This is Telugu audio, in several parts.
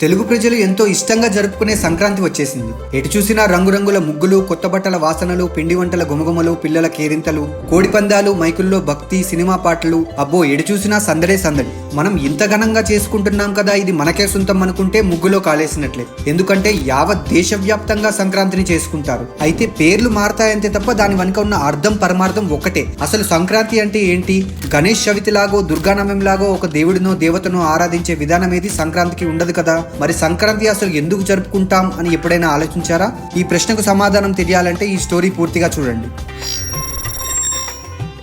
తెలుగు ప్రజలు ఎంతో ఇష్టంగా జరుపుకునే సంక్రాంతి వచ్చేసింది. ఎటు చూసినా రంగురంగుల ముగ్గులు, కొత్త బట్టల వాసనలు, పిండి వంటల గుమగుమలు, పిల్లల కేరింతలు, కోడి పందాలు, మైకుల్లో భక్తి, సినిమా పాటలు, అబ్బో ఎటు చూసినా సందడే సందడి. మనం ఇంత ఘనంగా చేసుకుంటున్నాం కదా, ఇది మనకే సొంతం అనుకుంటే ముగ్గులో కాలేసినట్లే. ఎందుకంటే యావత్ దేశవ్యాప్తంగా సంక్రాంతిని చేసుకుంటారు. అయితే పేర్లు మారతాయంతే తప్ప దాని వెనుక ఉన్న అర్థం పరమార్థం ఒకటే. అసలు సంక్రాంతి అంటే ఏంటి? గణేష్ చవితి లాగో, దుర్గానవమి లాగో ఒక దేవుడినో దేవతనో ఆరాధించే విధానం ఏది సంక్రాంతికి ఉండదు కదా. మరి సంక్రాంతి అసలు ఎందుకు జరుపుకుంటాం అని ఎప్పుడైనా ఆలోచించారా? ఈ ప్రశ్నకు సమాధానం తెలియాలంటే ఈ స్టోరీ పూర్తిగా చూడండి.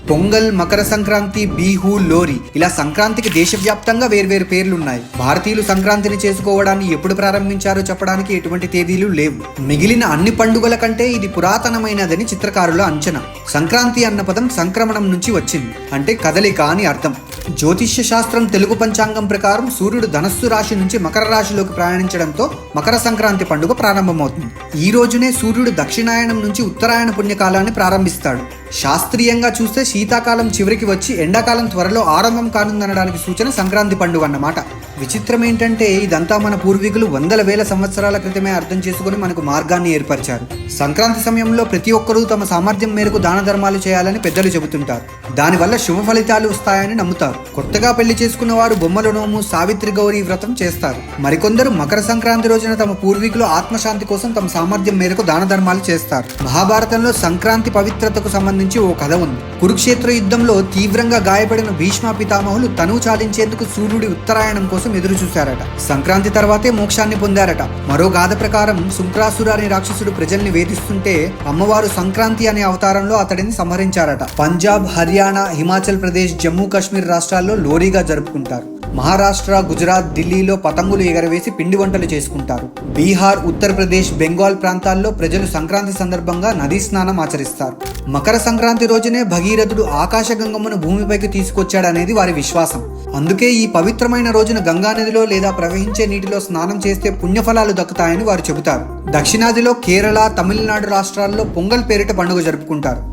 పొంగల్, మకర సంక్రాంతి, బీహు, లోరీ ఇలా సంక్రాంతికి దేశవ్యాప్తంగా వేర్వేరు పేర్లున్నాయి. భారతీయులు సంక్రాంతిని చేసుకోవడాన్ని ఎప్పుడు ప్రారంభించారో చెప్పడానికి ఎటువంటి తేదీలు లేవు. మిగిలిన అన్ని పండుగల కంటే ఇది పురాతనమైనదని చిత్రకారుల అంచనా. సంక్రాంతి అన్న పదం సంక్రమణం నుంచి వచ్చింది, అంటే కదలిక అని అర్థం. జ్యోతిష్య శాస్త్రం తెలుగు పంచాంగం ప్రకారం సూర్యుడు ధనస్సు రాశి నుంచి మకర రాశిలోకి ప్రయాణించడంతో మకర సంక్రాంతి పండుగ ప్రారంభమవుతుంది. ఈ రోజునే సూర్యుడు దక్షిణాయనం నుంచి ఉత్తరాయణ పుణ్యకాలాన్ని ప్రారంభిస్తాడు. శాస్త్రీయంగా చూస్తే శీతాకాలం చివరికి వచ్చి ఎండాకాలం త్వరలో ఆరంభం కానుందనడానికి సూచన సంక్రాంతి పండుగ అన్నమాట. విచిత్రం ఏంటంటే ఇదంతా మన పూర్వీకులు వందల వేల సంవత్సరాల క్రితమే అర్థం చేసుకుని మనకు మార్గాన్ని ఏర్పరిచారు. సంక్రాంతి సమయంలో ప్రతి ఒక్కరూ తమ సామర్థ్యం మేరకు దాన ధర్మాలు చేయాలని పెద్దలు చెబుతుంటారు. దానివల్ల శుభ ఫలితాలు వస్తాయని నమ్ముతారు. కొత్తగా పెళ్లి చేసుకున్న వారు బొమ్మల నోము, సావిత్రి గౌరీ వ్రతం చేస్తారు. మరికొందరు మకర సంక్రాంతి రోజున తమ పూర్వీకులు ఆత్మశాంతి కోసం తమ సామర్థ్యం మేరకు దాన ధర్మాలు చేస్తారు. మహాభారతంలో సంక్రాంతి పవిత్రతకు సంబంధించి ఓ కథ ఉంది. కురుక్షేత్ర యుద్ధంలో తీవ్రంగా గాయపడిన భీష్మ పితామహులు తనువు చాలించేందుకు సూర్యుడి ఉత్తరాయణం కోసం ఎదురు చూశారట. సంక్రాంతి తర్వాతే మోక్షాన్ని పొందారట. మరో గాథ ప్రకారం శుక్రాసుర అనే రాక్షసుడు ప్రజల్ని వేధిస్తుంటే అమ్మవారు సంక్రాంతి అనే అవతారంలో అతడిని సంహరించారట. పంజాబ్, హర్యానా, హిమాచల్ ప్రదేశ్, జమ్మూ కాశ్మీర్ రాష్ట్రాల్లో లోరీగా జరుపుకుంటారు. మహారాష్ట్ర, గుజరాత్, ఢిల్లీలో పతంగులు ఎగరవేసి పిండి వంటలు చేసుకుంటారు. బీహార్, ఉత్తరప్రదేశ్, బెంగాల్ ప్రాంతాల్లో ప్రజలు సంక్రాంతి సందర్భంగా నదీ స్నానం ఆచరిస్తారు. మకర సంక్రాంతి రోజునే భగీరథుడు ఆకాశగంగమ్మను భూమిపైకి తీసుకొచ్చాడనేది వారి విశ్వాసం. అందుకే ఈ పవిత్రమైన రోజున గంగానదిలో లేదా ప్రవహించే నీటిలో స్నానం చేస్తే పుణ్యఫలాలు దక్కుతాయని వారు చెబుతారు. దక్షిణాదిలో కేరళ, తమిళనాడు రాష్ట్రాల్లో పొంగల్ పేరిట పండుగ జరుపుకుంటారు.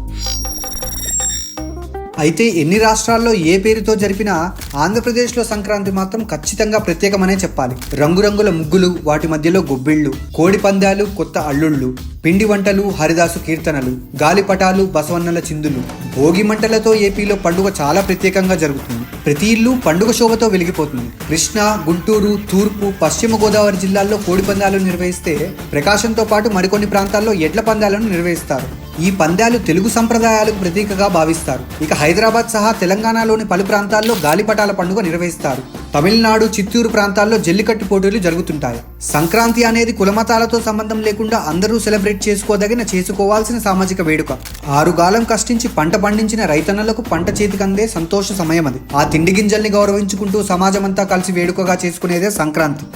అయితే ఎన్ని రాష్ట్రాల్లో ఏ పేరుతో జరిపినా ఆంధ్రప్రదేశ్లో సంక్రాంతి మాత్రం ఖచ్చితంగా ప్రత్యేకమనే చెప్పాలి. రంగురంగుల ముగ్గులు, వాటి మధ్యలో గొబ్బిళ్ళు, కోడి పందాలు, కొత్త అల్లుళ్ళు, పిండి వంటలు, హరిదాసు కీర్తనలు, గాలిపటాలు, బసవన్నల చిందులు, భోగి మంటలతో ఏపీలో పండుగ చాలా ప్రత్యేకంగా జరుగుతుంది. ప్రతి ఇల్లు పండుగ శోభతో వెలిగిపోతుంది. కృష్ణా, గుంటూరు, తూర్పు, పశ్చిమ గోదావరి జిల్లాల్లో కోడి పందాలు నిర్వహిస్తే ప్రకాశంతో పాటు మరికొన్ని ప్రాంతాల్లో ఎడ్ల పందాలను నిర్వహిస్తారు. ఈ పందాలు తెలుగు సంప్రదాయాలకు ప్రతీకగా భావిస్తారు. ఇక హైదరాబాద్ సహా తెలంగాణలోని పలు ప్రాంతాల్లో గాలిపటాల పండుగ నిర్వహిస్తారు. తమిళనాడు, చిత్తూరు ప్రాంతాల్లో జల్లికట్టు పోటీలు జరుగుతుంటాయి. సంక్రాంతి అనేది కులమతాలతో సంబంధం లేకుండా అందరూ సెలబ్రేట్ చేసుకోవాల్సిన సామాజిక వేడుక. 6 కాలం కష్టించి పంట పండించిన రైతన్నలకు పంట చేతికందే సంతోష సమయం అది. ఆ తిండి గింజల్ని గౌరవించుకుంటూ సమాజమంతా కలిసి వేడుకగా చేసుకునేదే సంక్రాంతి.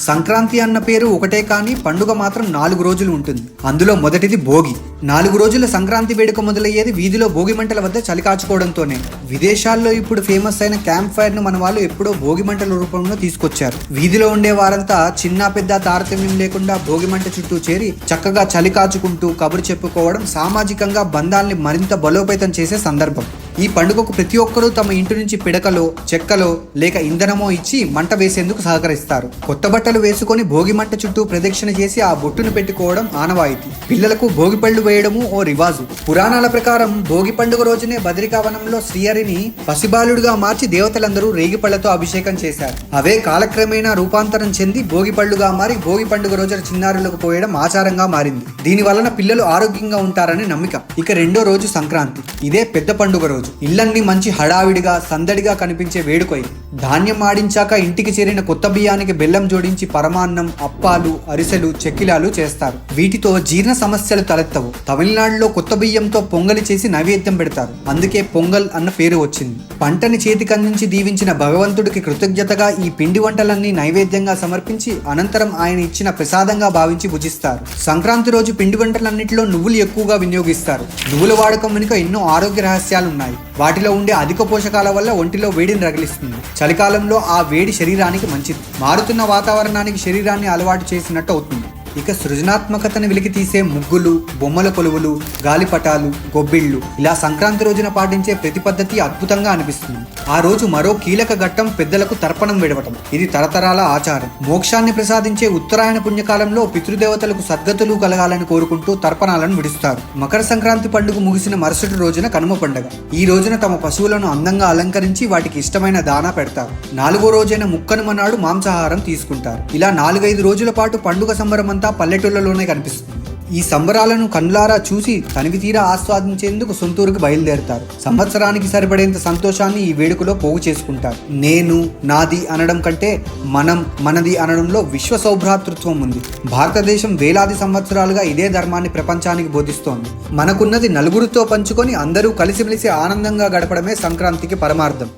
సంక్రాంతి అన్న పేరు ఒకటే కానీ పండుగ మాత్రం 4 రోజులు ఉంటుంది. అందులో మొదటిది భోగి. 4 రోజుల సంక్రాంతి వేడుక మొదలయ్యేది వీధిలో భోగి మంటల వద్ద చలి కాచుకోవడంతోనే. విదేశాల్లో ఇప్పుడు ఫేమస్ అయిన క్యాంప్ ఫైర్ ను మన వాళ్ళు ఎప్పుడో భోగి మంటల రూపంలో తీసుకొచ్చారు. వీధిలో ఉండే వారంతా చిన్న పెద్ద తారతమ్యం లేకుండా భోగి మంట చుట్టూ చేరి చక్కగా చలి కాచుకుంటూ కబురు చెప్పుకోవడం సామాజికంగా బంధాల్ని మరింత బలోపేతం చేసే సందర్భం. ఈ పండుగకు ప్రతి ఒక్కరూ తమ ఇంటి నుంచి పిడకలో, చెక్కలో లేక ఇంధనమో ఇచ్చి మంట వేసేందుకు సహకరిస్తారు. కొత్త బట్టలు వేసుకొని భోగి మంట చుట్టూ ప్రదక్షిణ చేసి ఆ బొట్టును పెట్టుకోవడం ఆనవాయితీ. పిల్లలకు భోగి పళ్ళు వేయడము ఓ రివాజు. పురాణాల ప్రకారం భోగి పండుగ రోజునే బద్రికావనంలో శ్రీహరిని పసిబాలుడుగా మార్చి దేవతలందరూ రేగిపళ్లతో అభిషేకం చేశారు. అవే కాలక్రమేణా రూపాంతరం చెంది భోగి పళ్ళుగా మారి భోగి పండుగ రోజున చిన్నారులకు పోయడం ఆచారంగా మారింది. దీని వలన పిల్లలు ఆరోగ్యంగా ఉంటారని నమ్మిక. ఇక రెండో రోజు సంక్రాంతి. ఇదే పెద్ద పండుగ రోజు. ఇళ్లన్నీ మంచి హడావిడిగా సందడిగా కనిపించే వేడుక ఇది. ధాన్యం ఆడించాక ఇంటికి చేరిన కొత్త బియ్యానికి బెల్లం జోడించి పరమాన్నం, అప్పాలు, అరిసెలు, చెక్కిలాలు చేస్తారు. వీటితో జీర్ణ సమస్యలు తలెత్తవు. తమిళనాడులో కొత్త బియ్యంతో పొంగలి చేసి నైవేద్యం పెడతారు. అందుకే పొంగల్ అన్న పేరు వచ్చింది. పంటని చేతికందించి దీవించిన భగవంతుడికి కృతజ్ఞతగా ఈ పిండి వంటలన్నీ నైవేద్యంగా సమర్పించి అనంతరం ఆయన ఇచ్చిన ప్రసాదంగా భావించి భుజిస్తారు. సంక్రాంతి రోజు పిండి వంటలన్నింటిలో నువ్వులు ఎక్కువగా వినియోగిస్తారు. నువ్వుల వాడకం వెనుక ఎన్నో ఆరోగ్య రహస్యాలున్నాయి. వాటిలో ఉండే అధిక పోషకాల వల్ల ఒంటిలో వేడిని రగిలిస్తుంది. చలికాలంలో ఆ వేడి శరీరానికి మంచిది. మారుతున్న వాతావరణానికి శరీరాన్ని అలవాటు చేసినట్టు అవుతుంది. ఇక సృజనాత్మకతను వెలికి తీసే ముగ్గులు, బొమ్మల కొలువులు, గాలిపటాలు, గొబ్బిళ్ళు ఇలా సంక్రాంతి రోజున పాటించే ప్రతి పద్ధతి అద్భుతంగా అనిపిస్తుంది. ఆ రోజు మరో కీలక ఘట్టం పెద్దలకు తర్పణం విడవటం. ఇది తరతరాల ఆచారం. మోక్షాన్ని ప్రసాదించే ఉత్తరాయణ పుణ్యకాలంలో పితృదేవతలకు సద్గతులు కలగాలని కోరుకుంటూ తర్పణాలను విడుస్తారు. మకర సంక్రాంతి పండుగ ముగిసిన మరుసటి రోజున కనుమ పండుగ. ఈ రోజున తమ పశువులను అందంగా అలంకరించి వాటికి ఇష్టమైన దానా పెడతారు. 4వ రోజైన ముక్కనుమ నాడు మాంసాహారం తీసుకుంటారు. ఇలా 4-5 రోజుల పాటు పండుగ సంబరమంతా పల్లెటూళ్ళలోనే కనిపిస్తుంది. ఈ సంబరాలను కన్నులారా చూసి తనివి తీరా ఆస్వాదించేందుకు సొంతూరుకు బయలుదేరుతారు. సంవత్సరానికి సరిపడేంత సంతోషాన్ని ఈ వేడుకలో పోగు చేసుకుంటారు. నేను, నాది అనడం కంటే మనం, మనది అనడంలో విశ్వ సౌభ్రాతృత్వం ఉంది. భారతదేశం వేలాది సంవత్సరాలుగా ఇదే ధర్మాన్ని ప్రపంచానికి బోధిస్తోంది. మనకున్నది నలుగురితో పంచుకొని అందరూ కలిసిమెలిసి ఆనందంగా గడపడమే సంక్రాంతికి పరమార్థం.